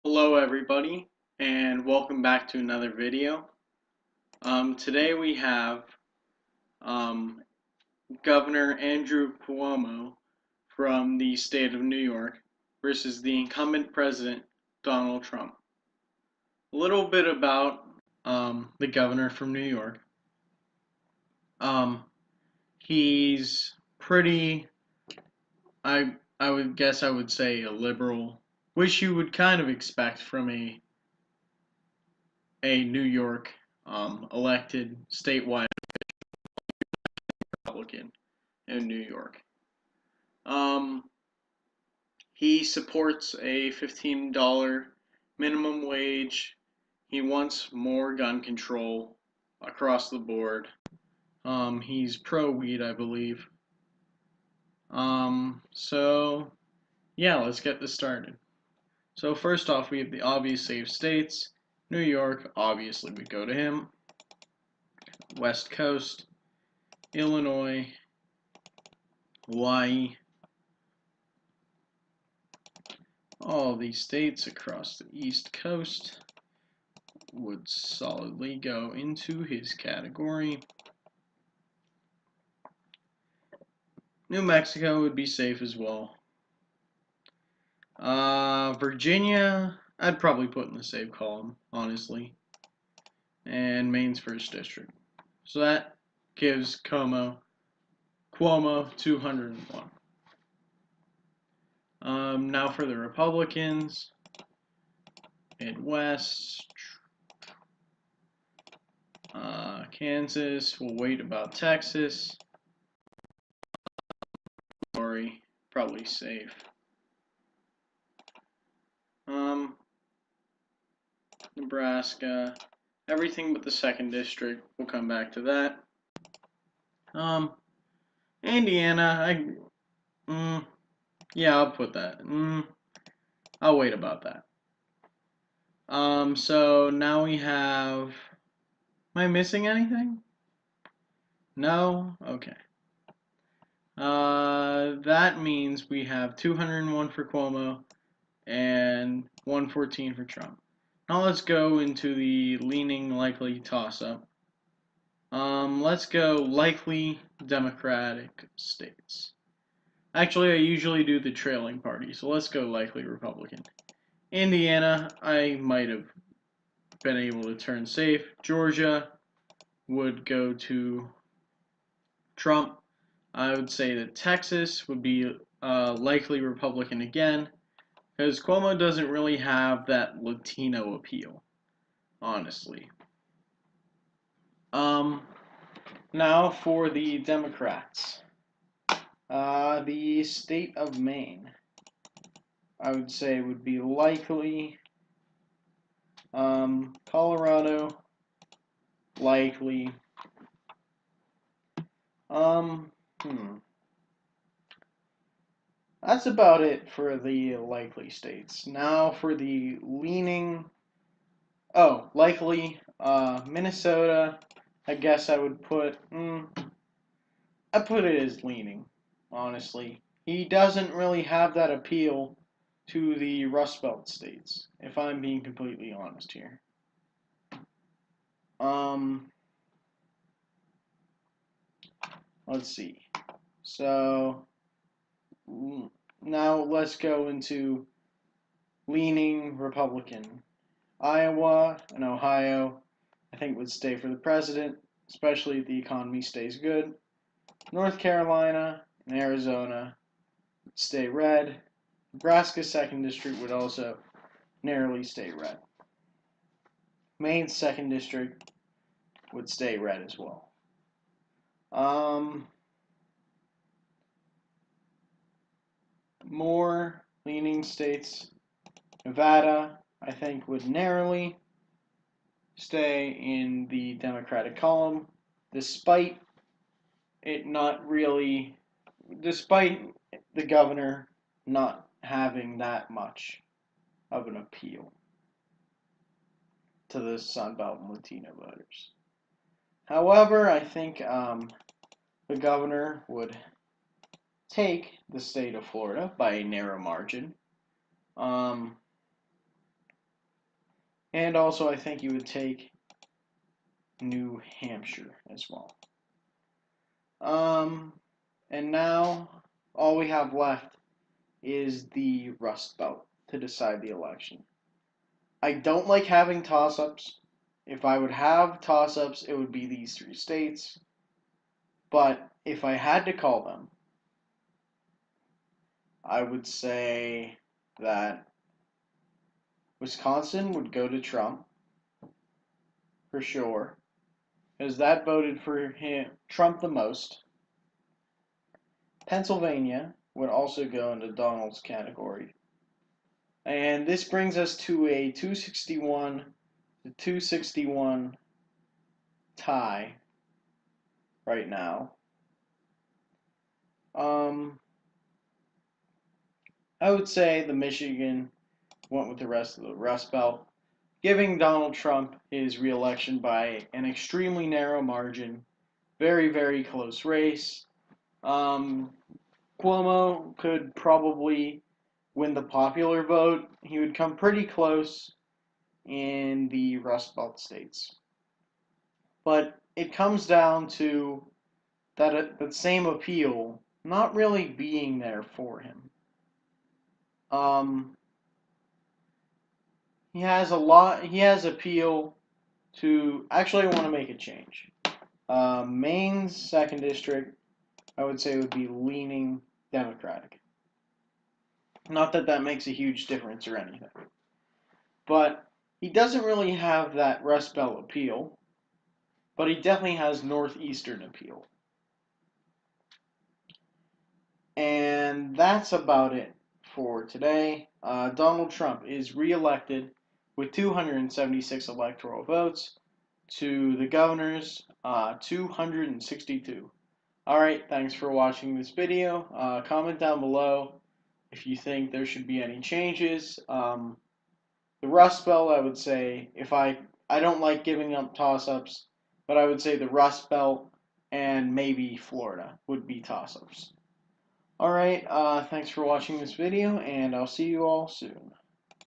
Hello everybody and welcome back to another video. Today we have um, Governor Andrew Cuomo from the state of New York versus the incumbent president Donald Trump. A little bit about the governor from New York. Um, he's pretty, I would guess I would say a liberal, which you would kind of expect from a New York elected statewide Republican in New York. Um, he supports a $15 minimum wage. He wants more gun control across the board. He's pro weed, I believe. So yeah, let's get this started. So first off, we have the obvious safe states. New York, obviously, we go to him. West Coast, Illinois, Hawaii, all these states across the East Coast would solidly go into his category. New Mexico would be safe as well. Virginia, I'd probably put in the safe column, honestly. And Maine's first district. So that gives Cuomo 201. Now for the Republicans. Midwest, Kansas, we'll wait about Texas. Sorry, probably safe. Nebraska, everything but the second district. We'll come back to that. Indiana, yeah, I'll put that. I'll wait about that. So now we have. Am I missing anything? No? Okay. That means we have 201 for Cuomo and 114 for Trump. Now let's go into the leaning likely toss-up. Let's go likely Democratic states. Actually, I usually do the trailing party, so let's go likely Republican. Indiana, I might have been able to turn safe. Georgia would go to Trump. I would say that Texas would be likely Republican again, because Cuomo doesn't really have that Latino appeal, honestly. Now for the Democrats. The state of Maine, I would say, would be likely. Colorado, likely. That's about it for the likely states. Now for the leaning. Oh, likely. Minnesota. I guess I would put. I put it as leaning, honestly. He doesn't really have that appeal to the Rust Belt states, if I'm being completely honest here. Let's see. So now let's go into leaning Republican. Iowa and Ohio, I think, would stay for the president, especially if the economy stays good. North Carolina and Arizona would stay red. Nebraska's second district would also narrowly stay red. Maine's second district would stay red as well. More leaning states. Nevada, I think, would narrowly stay in the Democratic column, despite it not really, despite the governor not having that much of an appeal to the Sunbelt and Latino voters. However, I think the governor would take the state of Florida by a narrow margin. And also, I think you would take New Hampshire as well. And now all we have left is the Rust Belt to decide the election. I don't like having toss-ups. If I would have toss-ups, it would be these three states. But if I had to call them, I would say that Wisconsin would go to Trump for sure, because that voted for Trump the most. Pennsylvania would also go into Donald's category. And this brings us to a 261 to 261 tie right now. I would say the Michigan went with the rest of the Rust Belt, giving Donald Trump his reelection by an extremely narrow margin. Very, very close race. Cuomo could probably win the popular vote. He would come pretty close in the Rust Belt states. But it comes down to that same appeal not really being there for him. He has a lot. He has appeal to. Actually, I want to make a change. Maine's second district, I would say, would be leaning Democratic. Not that that makes a huge difference or anything, but he doesn't really have that Rust Belt appeal. But he definitely has northeastern appeal. And that's about it for today. Donald Trump is reelected with 276 electoral votes to the governor's 262. Alright, thanks for watching this video. Comment down below if you think there should be any changes. The Rust Belt, I would say, if I don't like giving up toss-ups, but I would say the Rust Belt and maybe Florida would be toss-ups. Alright, thanks for watching this video, and I'll see you all soon.